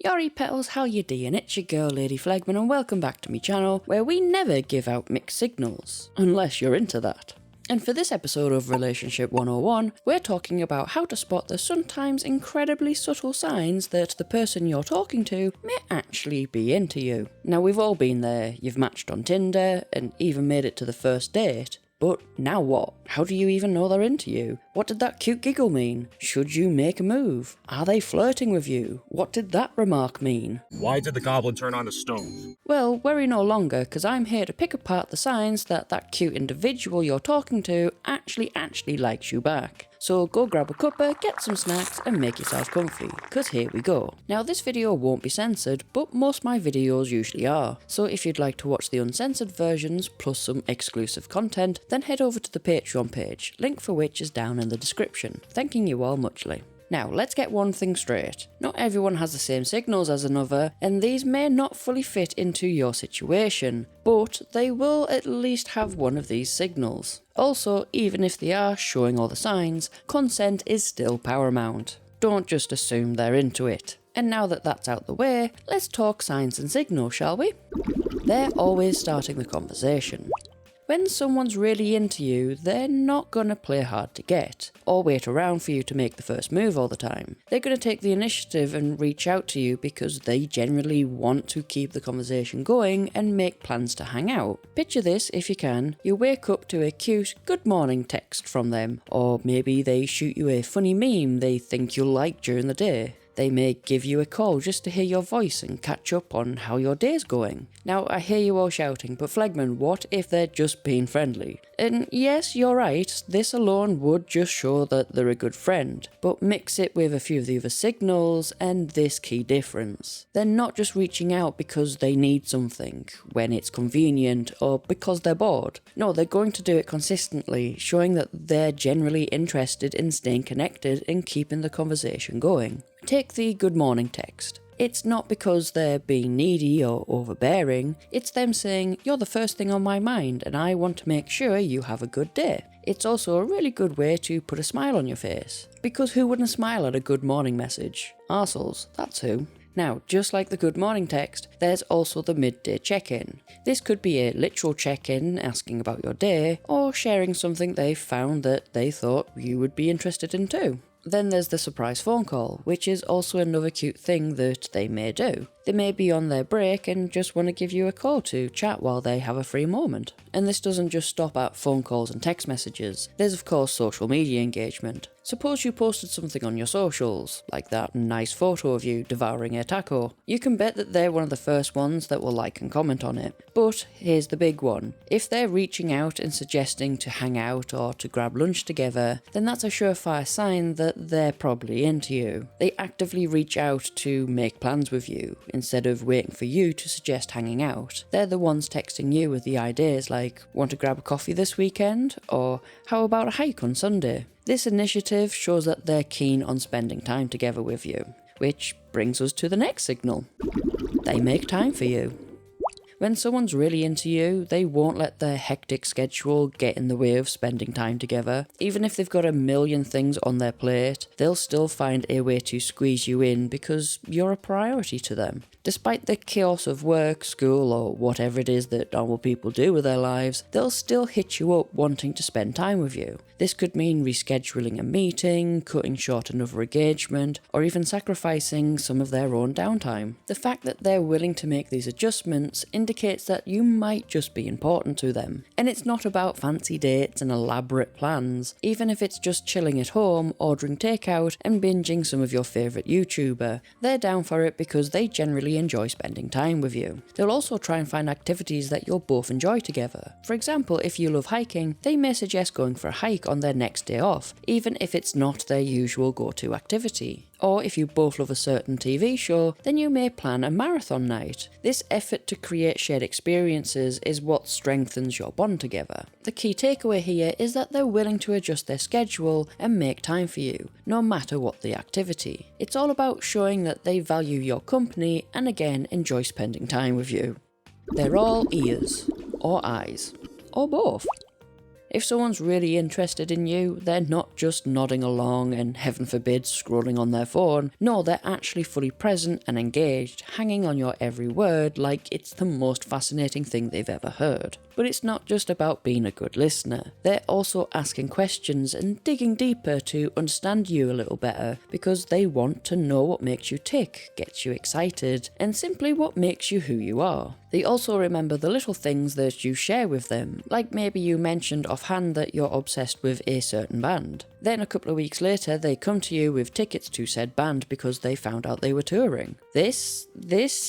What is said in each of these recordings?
Yori petals, how you deein? It's your girl Lai-Dee Flegman and welcome back to my channel where we never give out mixed signals, unless you're into that. And for this episode of Relationship 101, we're talking about how to spot the sometimes incredibly subtle signs that the person you're talking to may actually be into you. Now we've all been there, you've matched on Tinder and even made it to the first date. But now what? How do you even know they're into you? What did that cute giggle mean? Should you make a move? Are they flirting with you? What did that remark mean? Why did the goblin turn on the stove? Well, worry no longer, because I'm here to pick apart the signs that that cute individual you're talking to actually likes you back. So go grab a cuppa, get some snacks and make yourself comfy, because here we go. Now this video won't be censored, but most of my videos usually are. So if you'd like to watch the uncensored versions plus some exclusive content, then head over to the Patreon page, link for which is down in the description. Thanking you all muchly. Now, let's get one thing straight. Not everyone has the same signals as another, and these may not fully fit into your situation, but they will at least have one of these signals. Also, even if they are showing all the signs, consent is still paramount. Don't just assume they're into it. And now that that's out the way, let's talk signs and signals, shall we? They're always starting the conversation. When someone's really into you, they're not gonna play hard to get, or wait around for you to make the first move all the time. They're gonna take the initiative and reach out to you because they generally want to keep the conversation going and make plans to hang out. Picture this if you can, you wake up to a cute good morning text from them, or maybe they shoot you a funny meme they think you'll like during the day. They may give you a call just to hear your voice and catch up on how your day's going. Now, I hear you all shouting, but Flegman, what if they're just being friendly? And yes, you're right, this alone would just show that they're a good friend, but mix it with a few of the other signals and this key difference. They're not just reaching out because they need something, when it's convenient, or because they're bored. No, they're going to do it consistently, showing that they're generally interested in staying connected and keeping the conversation going. Take the good morning text. It's not because they're being needy or overbearing, it's them saying, you're the first thing on my mind and I want to make sure you have a good day. It's also a really good way to put a smile on your face. Because who wouldn't smile at a good morning message? Arseholes, that's who. Now, just like the good morning text, there's also the midday check-in. This could be a literal check-in asking about your day, or sharing something they found that they thought you would be interested in too. Then there's the surprise phone call, which is also another cute thing that they may do. They may be on their break and just want to give you a call to chat while they have a free moment. And this doesn't just stop at phone calls and text messages. There's of course social media engagement. Suppose you posted something on your socials, like that nice photo of you devouring a taco. You can bet that they're one of the first ones that will like and comment on it. But here's the big one. If they're reaching out and suggesting to hang out or to grab lunch together, then that's a surefire sign that they're probably into you. They actively reach out to make plans with you, instead of waiting for you to suggest hanging out. They're the ones texting you with the ideas like, want to grab a coffee this weekend? Or how about a hike on Sunday? This initiative shows that they're keen on spending time together with you. Which brings us to the next signal. They make time for you. When someone's really into you, they won't let their hectic schedule get in the way of spending time together. Even if they've got a million things on their plate, they'll still find a way to squeeze you in because you're a priority to them. Despite the chaos of work, school, or whatever it is that normal people do with their lives, they'll still hit you up wanting to spend time with you. This could mean rescheduling a meeting, cutting short another engagement, or even sacrificing some of their own downtime. The fact that they're willing to make these adjustments indicates that you might just be important to them. And it's not about fancy dates and elaborate plans, even if it's just chilling at home, ordering takeout, and binging some of your favourite YouTuber. They're down for it because they generally enjoy spending time with you. They'll also try and find activities that you'll both enjoy together. For example, if you love hiking, they may suggest going for a hike on their next day off, even if it's not their usual go-to activity. Or if you both love a certain TV show, then you may plan a marathon night. This effort to create shared experiences is what strengthens your bond together. The key takeaway here is that they're willing to adjust their schedule and make time for you, no matter what the activity. It's all about showing that they value your company and again enjoy spending time with you. They're all ears, or eyes, or both. If someone's really interested in you, they're not just nodding along and, heaven forbid, scrolling on their phone. No, they're actually fully present and engaged, hanging on your every word like it's the most fascinating thing they've ever heard. But it's not just about being a good listener. They're also asking questions and digging deeper to understand you a little better, because they want to know what makes you tick, gets you excited, and simply what makes you who you are. They also remember the little things that you share with them, like maybe you mentioned offhand that you're obsessed with a certain band. Then a couple of weeks later, they come to you with tickets to said band because they found out they were touring. This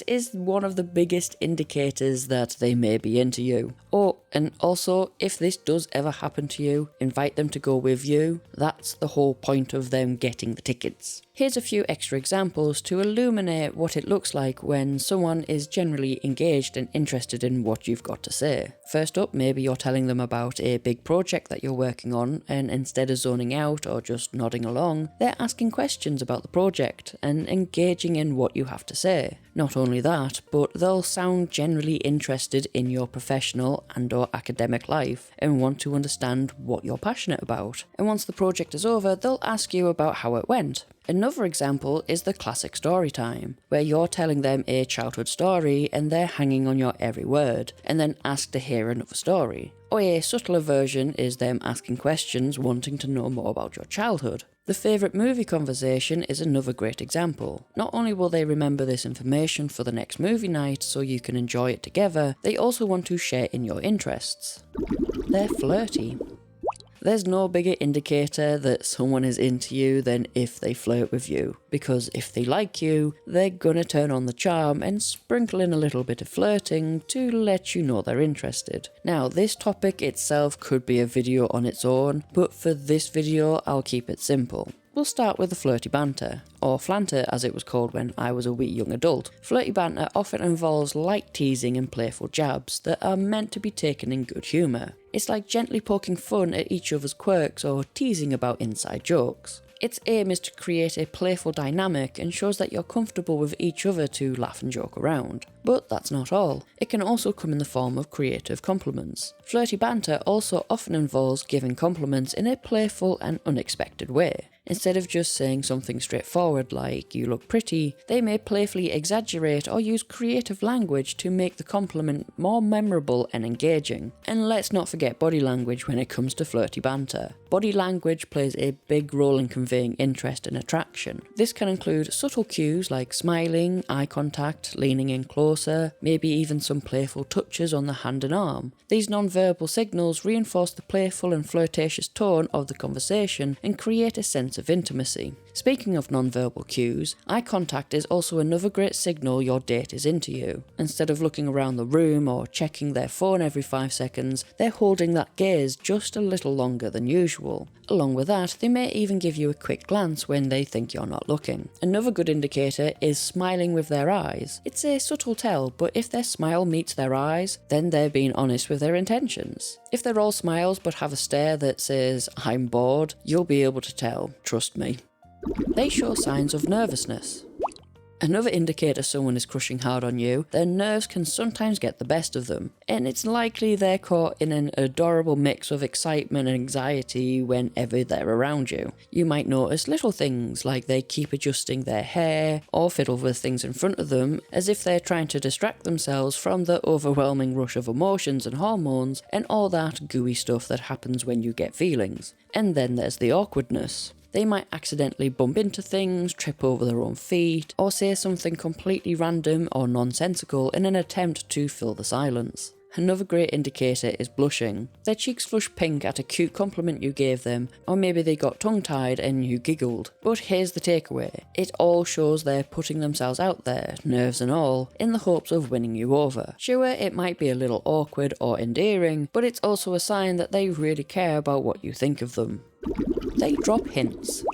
is one of the biggest indicators that they may be into you. Oh, and also, if this does ever happen to you, invite them to go with you. That's the whole point of them getting the tickets. Here's a few extra examples to illuminate what it looks like when someone is generally engaged and interested in what you've got to say. First up, maybe you're telling them about a big project that you're working on, and instead of zoning out or just nodding along, they're asking questions about the project and engaging in what you have to say. Not only that, but they'll sound generally interested in your professional and/or academic life and want to understand what you're passionate about. And once the project is over, they'll ask you about how it went. Another example is the classic story time, where you're telling them a childhood story and they're hanging on your every word, and then ask to hear another story. Or a subtler version is them asking questions wanting to know more about your childhood. The favourite movie conversation is another great example. Not only will they remember this information for the next movie night so you can enjoy it together, they also want to share in your interests. They're flirty. There's no bigger indicator that someone is into you than if they flirt with you, because if they like you, they're gonna turn on the charm and sprinkle in a little bit of flirting to let you know they're interested. Now, this topic itself could be a video on its own, but for this video, I'll keep it simple. We'll start with the flirty banter, or flanter as it was called when I was a wee young adult. Flirty banter often involves light teasing and playful jabs that are meant to be taken in good humour. It's like gently poking fun at each other's quirks or teasing about inside jokes. Its aim is to create a playful dynamic and shows that you're comfortable with each other to laugh and joke around. But that's not all. It can also come in the form of creative compliments. Flirty banter also often involves giving compliments in a playful and unexpected way. Instead of just saying something straightforward like, "you look pretty," they may playfully exaggerate or use creative language to make the compliment more memorable and engaging. And let's not forget body language when it comes to flirty banter. Body language plays a big role in conveying interest and attraction. This can include subtle cues like smiling, eye contact, leaning in closer, maybe even some playful touches on the hand and arm. These non-verbal signals reinforce the playful and flirtatious tone of the conversation and create a sense of intimacy. Speaking of non-verbal cues, eye contact is also another great signal your date is into you. Instead of looking around the room or checking their phone every 5 seconds, they're holding that gaze just a little longer than usual. Along with that, they may even give you a quick glance when they think you're not looking. Another good indicator is smiling with their eyes. It's a subtle tell, but if their smile meets their eyes, then they're being honest with their intentions. If they're all smiles but have a stare that says, "I'm bored," you'll be able to tell, trust me. They show signs of nervousness. Another indicator someone is crushing hard on you, their nerves can sometimes get the best of them, and it's likely they're caught in an adorable mix of excitement and anxiety whenever they're around you. You might notice little things like they keep adjusting their hair or fiddle with things in front of them as if they're trying to distract themselves from the overwhelming rush of emotions and hormones and all that gooey stuff that happens when you get feelings. And then there's the awkwardness. They might accidentally bump into things, trip over their own feet, or say something completely random or nonsensical in an attempt to fill the silence. Another great indicator is blushing. Their cheeks flush pink at a cute compliment you gave them, or maybe they got tongue-tied and you giggled. But here's the takeaway. It all shows they're putting themselves out there, nerves and all, in the hopes of winning you over. Sure, it might be a little awkward or endearing, but it's also a sign that they really care about what you think of them. They drop hints.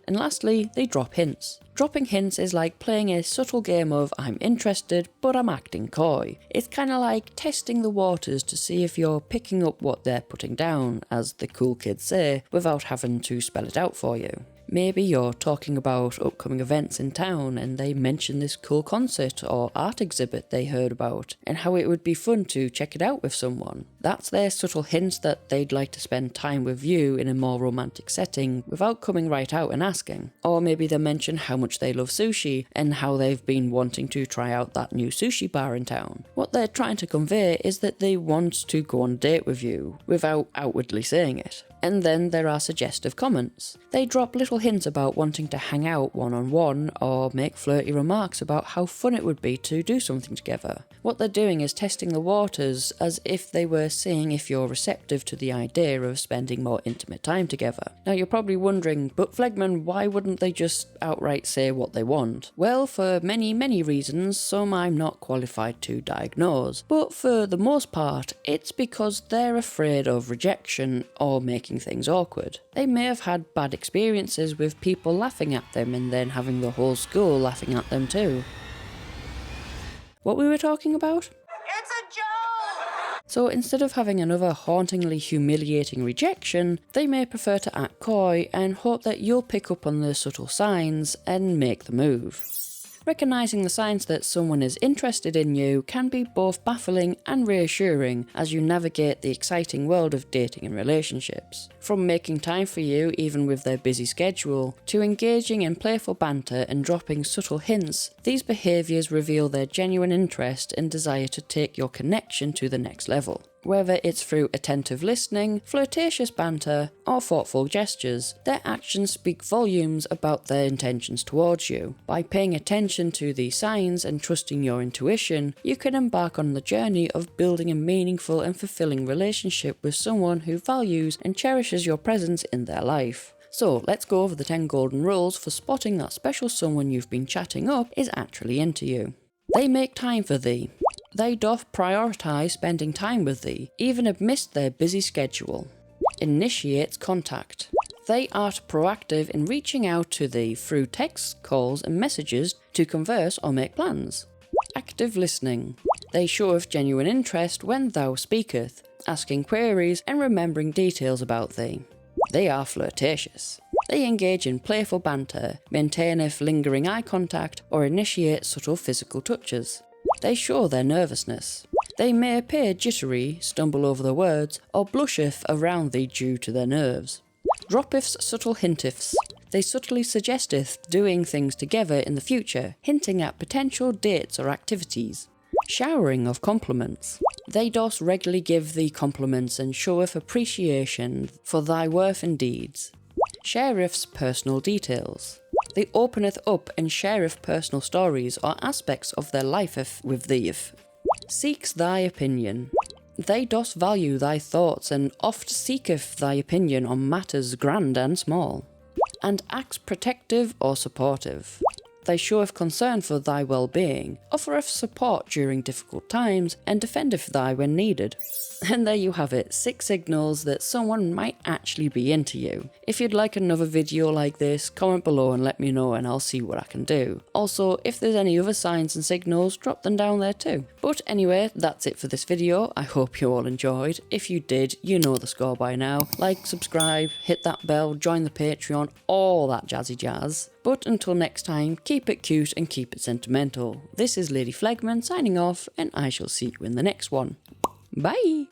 And lastly, they drop hints. Dropping hints is like playing a subtle game of "I'm interested, but I'm acting coy." It's kind of like testing the waters to see if you're picking up what they're putting down, as the cool kids say, without having to spell it out for you. Maybe you're talking about upcoming events in town and they mention this cool concert or art exhibit they heard about and how it would be fun to check it out with someone. That's their subtle hints that they'd like to spend time with you in a more romantic setting without coming right out and asking. Or maybe they mention how much they love sushi and how they've been wanting to try out that new sushi bar in town. What they're trying to convey is that they want to go on a date with you without outwardly saying it. And then there are suggestive comments. They drop little hints about wanting to hang out one-on-one or make flirty remarks about how fun it would be to do something together. What they're doing is testing the waters as if they were seeing if you're receptive to the idea of spending more intimate time together. Now you're probably wondering, but Flegman, why wouldn't they just outright say what they want? Well, for many reasons, some I'm not qualified to diagnose. But for the most part, it's because they're afraid of rejection or making things awkward. They may have had bad experiences with people laughing at them and then having the whole school laughing at them too. What we were talking about? It's a joke! So instead of having another hauntingly humiliating rejection, they may prefer to act coy and hope that you'll pick up on the subtle signs and make the move. Recognising the signs that someone is interested in you can be both baffling and reassuring as you navigate the exciting world of dating and relationships. From making time for you even with their busy schedule, to engaging in playful banter and dropping subtle hints, these behaviours reveal their genuine interest and desire to take your connection to the next level. Whether it's through attentive listening, flirtatious banter, or thoughtful gestures, their actions speak volumes about their intentions towards you. By paying attention to these signs and trusting your intuition, you can embark on the journey of building a meaningful and fulfilling relationship with someone who values and cherishes your presence in their life. So let's go over the 10 golden rules for spotting that special someone you've been chatting up is actually into you. They make time for thee. They doth prioritise spending time with thee, even amidst their busy schedule. Initiates contact. They are proactive in reaching out to thee through texts, calls and messages to converse or make plans. Active listening. They showeth genuine interest when thou speaketh, asking queries and remembering details about thee. They are flirtatious. They engage in playful banter, maintaineth lingering eye contact or initiate subtle physical touches. They show their nervousness. They may appear jittery, stumble over the words, or blusheth around thee due to their nerves. Droppeths subtle hinteths. They subtly suggesteth doing things together in the future, hinting at potential dates or activities. Showering of compliments. They doth regularly give thee compliments and showeth appreciation for thy worth and deeds. Shareth's personal details. They openeth up and shareth personal stories or aspects of their life with thee. Seeks thy opinion. They doth value thy thoughts and oft seeketh thy opinion on matters grand and small. And acts protective or supportive. They showeth concern for thy well-being, offereth support during difficult times, and defendeth thy when needed. And there you have it, 6 signals that someone might actually be into you. If you'd like another video like this, comment below and let me know and I'll see what I can do. Also, if there's any other signs and signals, drop them down there too. But anyway, that's it for this video. I hope you all enjoyed. If you did, you know the score by now. Like, subscribe, hit that bell, join the Patreon, all that jazzy jazz. But until next time, keep it cute and keep it sentimental. This is Lai-Dee Flegman signing off, and I shall see you in the next one. Bye!